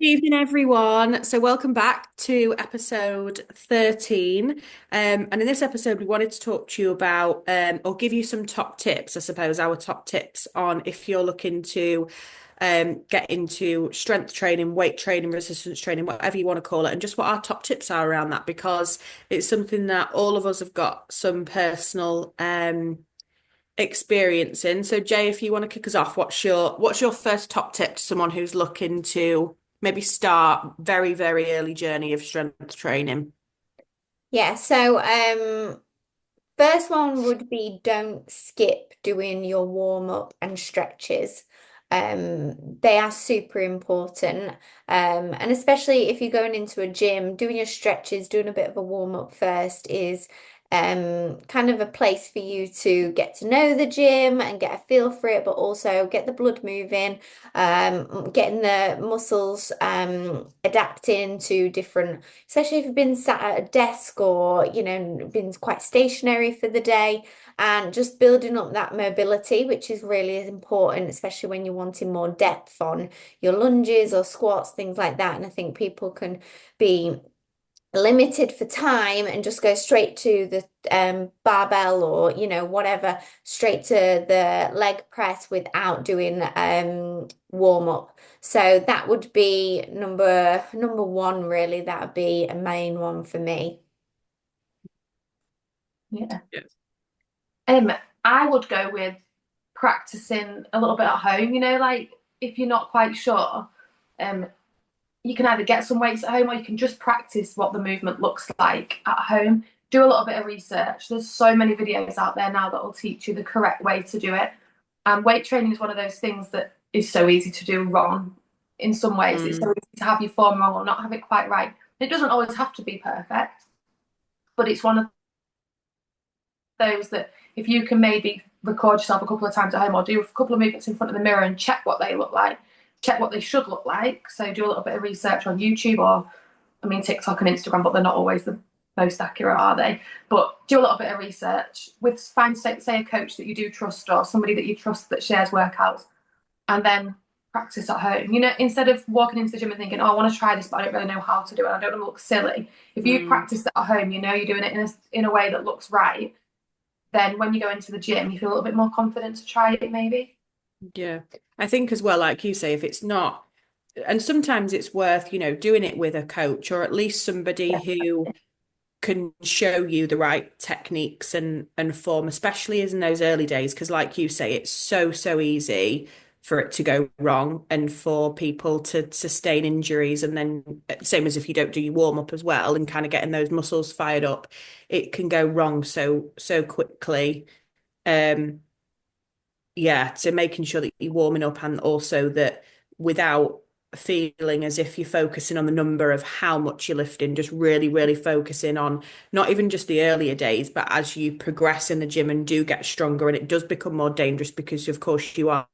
Evening, everyone. So, welcome back to episode 13. And in this episode, we wanted to talk to you about, or give you some top tips, I suppose, our top tips on if you're looking to get into strength training, weight training, resistance training, whatever you want to call it, and just what our top tips are around that, because it's something that all of us have got some personal experience in. So Jay, if you want to kick us off, what's your first top tip to someone who's looking to maybe start very, very early journey of strength training? Yeah, so first one would be don't skip doing your warm up and stretches. They are super important. And especially if you're going into a gym, doing your stretches, doing a bit of a warm up first is kind of a place for you to get to know the gym and get a feel for it, but also get the blood moving, getting the muscles adapting to different, especially if you've been sat at a desk or, been quite stationary for the day, and just building up that mobility, which is really important, especially when you're wanting more depth on your lunges or squats, things like that. And I think people can be limited for time and just go straight to the barbell or whatever, straight to the leg press without doing warm up. So that would be number one, really. That would be a main one for me. Yeah. Yes. Um, I would go with practicing a little bit at home, like if you're not quite sure, um, you can either get some weights at home or you can just practice what the movement looks like at home. Do a little bit of research. There's so many videos out there now that will teach you the correct way to do it. And weight training is one of those things that is so easy to do wrong in some ways. It's so Mm, easy to have your form wrong or not have it quite right. It doesn't always have to be perfect, but it's one of those that if you can maybe record yourself a couple of times at home or do a couple of movements in front of the mirror and check what they look like, check what they should look like. So do a little bit of research on YouTube or, I mean, TikTok and Instagram, but they're not always the most accurate, are they? But do a little bit of research with, find, say a coach that you do trust or somebody that you trust that shares workouts, and then practice at home. Instead of walking into the gym and thinking, oh, I want to try this, but I don't really know how to do it. I don't want to look silly. If you mm. practice it at home, you're doing it in a way that looks right, then when you go into the gym, you feel a little bit more confident to try it, maybe. Yeah. I think as well, like you say, if it's not, and sometimes it's worth, doing it with a coach or at least somebody Yeah. who can show you the right techniques and form, especially as in those early days, because like you say, it's so easy for it to go wrong and for people to sustain injuries. And then same as if you don't do your warm up as well and kind of getting those muscles fired up, it can go wrong so quickly. Um, yeah, so making sure that you're warming up and also that without feeling as if you're focusing on the number of how much you're lifting, just really focusing on not even just the earlier days, but as you progress in the gym and do get stronger and it does become more dangerous because of course you are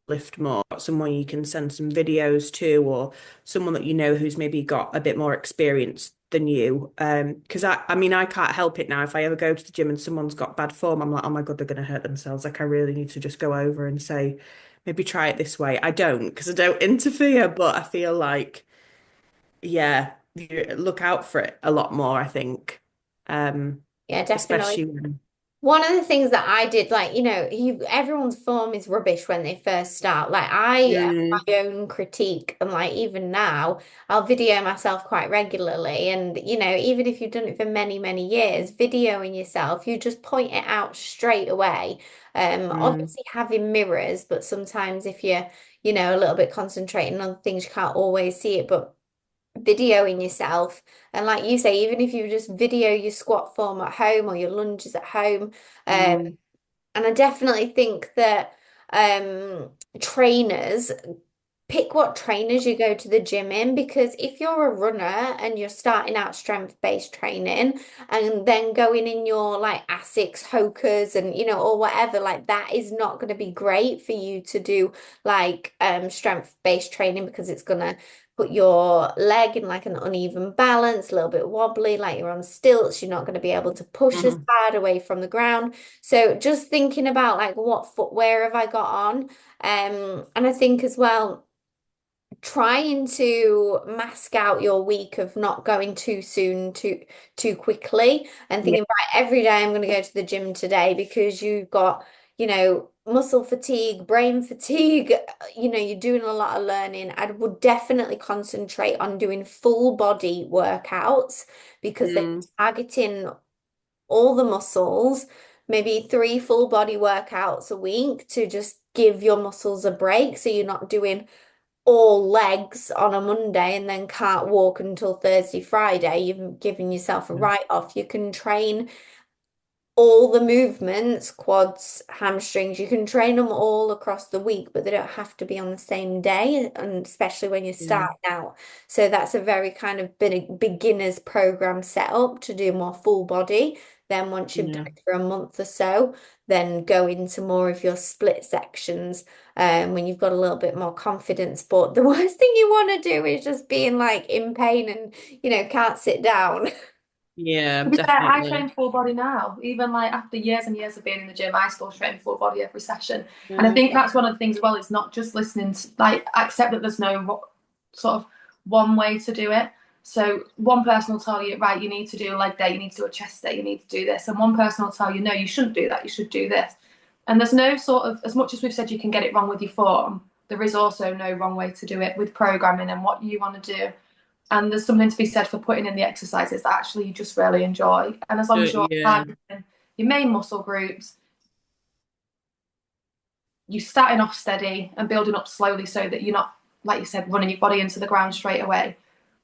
lift more. Someone you can send some videos to, or someone that you know who's maybe got a bit more experience than you. Because I mean, I can't help it now. If I ever go to the gym and someone's got bad form, I'm like, oh my God, they're going to hurt themselves. Like, I really need to just go over and say, maybe try it this way. I don't, because I don't interfere, but I feel like, yeah, you look out for it a lot more, I think. Um, Yeah, definitely. especially when, One of the things that I did, like, everyone's form is rubbish when they first start. Like, I have mm, my own critique, and like, even now, I'll video myself quite regularly. And, even if you've done it for many, many years, videoing yourself, you just point it out straight away. mm, Obviously, having mirrors, but sometimes if you're, a little bit concentrating on things, you can't always see it. But videoing yourself, and like you say, even if you just video your squat form at home or your lunges at home, um mm, and I definitely think that trainers, pick what trainers you go to the gym in, because if you're a runner and you're starting out strength-based training and then going in your like Asics, Hokas and or whatever, like that is not going to be great for you to do like strength-based training, because it's going to put your leg in like an uneven balance, a little bit wobbly, like you're on stilts. You're not going to be able to push as Mhm. hard away from the ground. So just thinking about like what footwear have I got on? And I think as well, trying to mask out your week of not going too soon, too quickly, and Yeah. thinking, right, every day I'm going to go to the gym today because you've got, muscle fatigue, brain fatigue, you're doing a lot of learning. I would definitely concentrate on doing full body workouts because they're Mm, targeting all the muscles, maybe three full body workouts a week to just give your muscles a break so you're not doing all legs on a Monday and then can't walk until Thursday, Friday. You've given yourself a write-off. You can train all the movements, quads, hamstrings, you can train them all across the week, but they don't have to be on the same day, and especially when you're yeah. starting out. So that's a very kind of beginner's program set up to do more full body. Then once you've done Yeah. it for a month or so, then go into more of your split sections when you've got a little bit more confidence. But the worst thing you want to do is just being like in pain and, can't sit down. Yeah, To be fair, I definitely. train full body now. Even like after years and years of being in the gym, I still train full body every session. And I Yeah. think that's one of the things as well, is not just listening to, like, accept that there's no sort of one way to do it. So one person will tell you, right, you need to do a leg day, you need to do a chest day, you need to do this. And one person will tell you, no, you shouldn't do that, you should do this. And there's no sort of, as much as we've said you can get it wrong with your form, there is also no wrong way to do it with programming and what you want to do. And there's something to be said for putting in the exercises that actually you just really enjoy. And as long as you're Yeah. targeting your main muscle groups, you're starting off steady and building up slowly so that you're not, like you said, running your body into the ground straight away.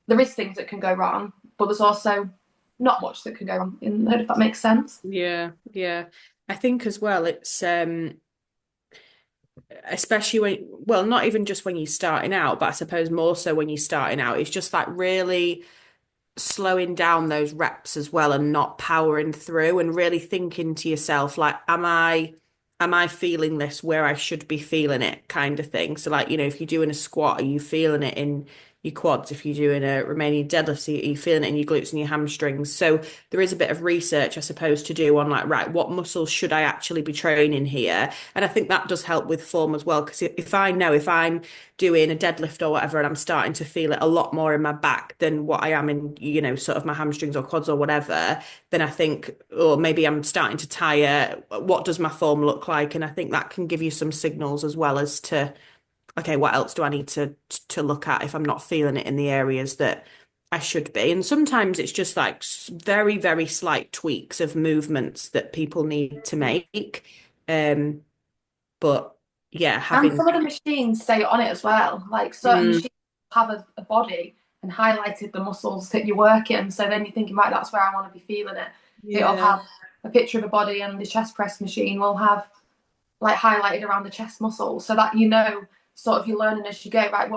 There is things that can go wrong, but there's also not much that can go wrong, if that makes sense. Yeah. Yeah. I think as well, it's especially when, well, not even just when you're starting out, but I suppose more so when you're starting out, it's just like really slowing down those reps as well and not powering through and really thinking to yourself like am I feeling this where I should be feeling it kind of thing. So like, if you're doing a squat, are you feeling it in your quads? If you're doing a Romanian deadlift, are you feeling it in your glutes and your hamstrings? So there is a bit of research, I suppose, to do on like, right, what muscles should I actually be training here? And I think that does help with form as well. Because if I know if I'm doing a deadlift or whatever, and I'm starting to feel it a lot more in my back than what I am in, sort of my hamstrings or quads or whatever, then I think, or maybe I'm starting to tire. What does my form look like? And I think that can give you some signals as well as to, okay, what else do I need to look at if I'm not feeling it in the areas that I should be? And sometimes it's just like very, very slight tweaks of movements that people need to make. Um, but yeah, And having some of the machines say on it as well. Like certain mm, machines have a body and highlighted the muscles that you work in. So then you're thinking, right, that's where I want to be feeling it. It'll yeah, have a picture of a body, and the chest press machine will have like highlighted around the chest muscles, so that sort of you're learning as you go. Right,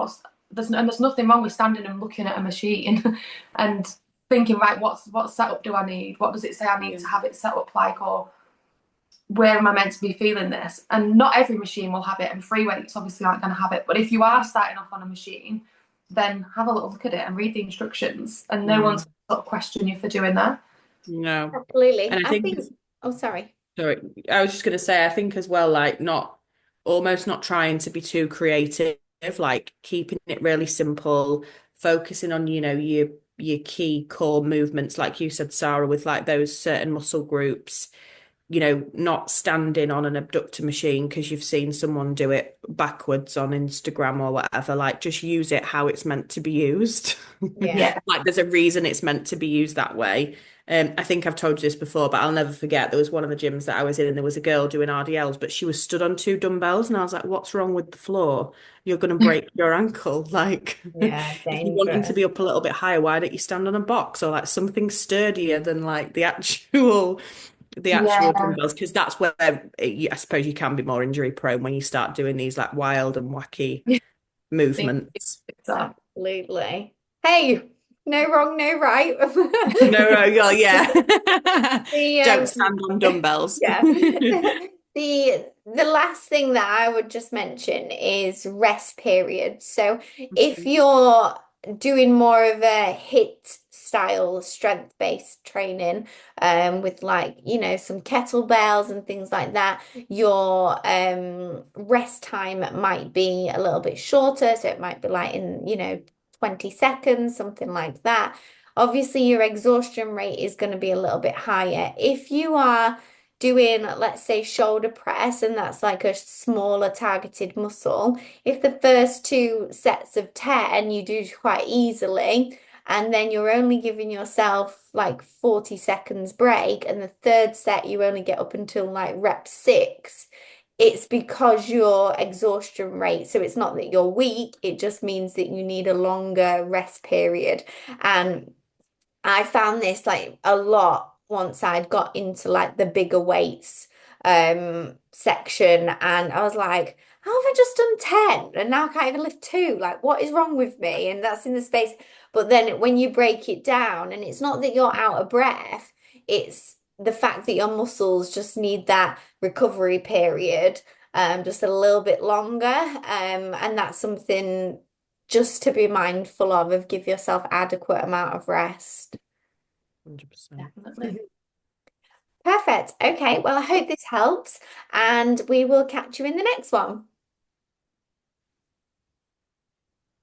there's nothing wrong with standing and looking at a machine and thinking, right, what setup do I need? What does it say I need yeah, to have it set up like, or where am I meant to be feeling this? And not every machine will have it, and free weights obviously aren't going to have it. But if you are starting off on a machine, then have a little look at it and read the instructions, and no mm, one's sort of question you for doing that. no. And Absolutely. I I think think, oh, sorry. sorry, I was just going to say, I think as well, like not almost not trying to be too creative, like keeping it really simple, focusing on, your key core movements, like you said, Sarah, with like those certain muscle groups, not standing on an abductor machine because you've seen someone do it backwards on Instagram or whatever. Like, just use it how it's meant to be used. Yeah. Yeah. Like, there's a reason it's meant to be used that way. I think I've told you this before, but I'll never forget. There was one of the gyms that I was in, and there was a girl doing RDLs, but she was stood on two dumbbells, and I was like, "What's wrong with the floor? You're going to break your ankle." Like, Yeah, if you're wanting to dangerous. be up a little bit higher, why don't you stand on a box or like something sturdier than like the actual Yeah. dumbbells, because that's where I suppose you can be more injury prone when you start doing these like wild and wacky movements. Absolutely. Hey, no wrong, no right. No, no, yeah, yeah. The Don't stand on dumbbells. yeah. The last thing that I would just mention is rest periods. So if you're doing more of a hit style strength-based training, with like, some kettlebells and things like that, your rest time might be a little bit shorter. So it might be like in, 20 seconds, something like that. Obviously, your exhaustion rate is going to be a little bit higher. If you are doing, let's say, shoulder press, and that's like a smaller targeted muscle, if the first two sets of 10 you do quite easily, and then you're only giving yourself like 40 seconds break, and the third set you only get up until like rep 6, it's because your exhaustion rate, so it's not that you're weak, it just means that you need a longer rest period. And I found this like a lot once I'd got into like the bigger weights section, and I was like, how have I just done 10 and now I can't even lift 2? Like, what is wrong with me? And that's in the space. But then when you break it down, and it's not that you're out of breath, it's the fact that your muscles just need that recovery period just a little bit longer. And that's something just to be mindful of give yourself adequate amount of rest. 100%. Definitely. Perfect. Okay, well, I hope this helps, and we will catch you in the next one.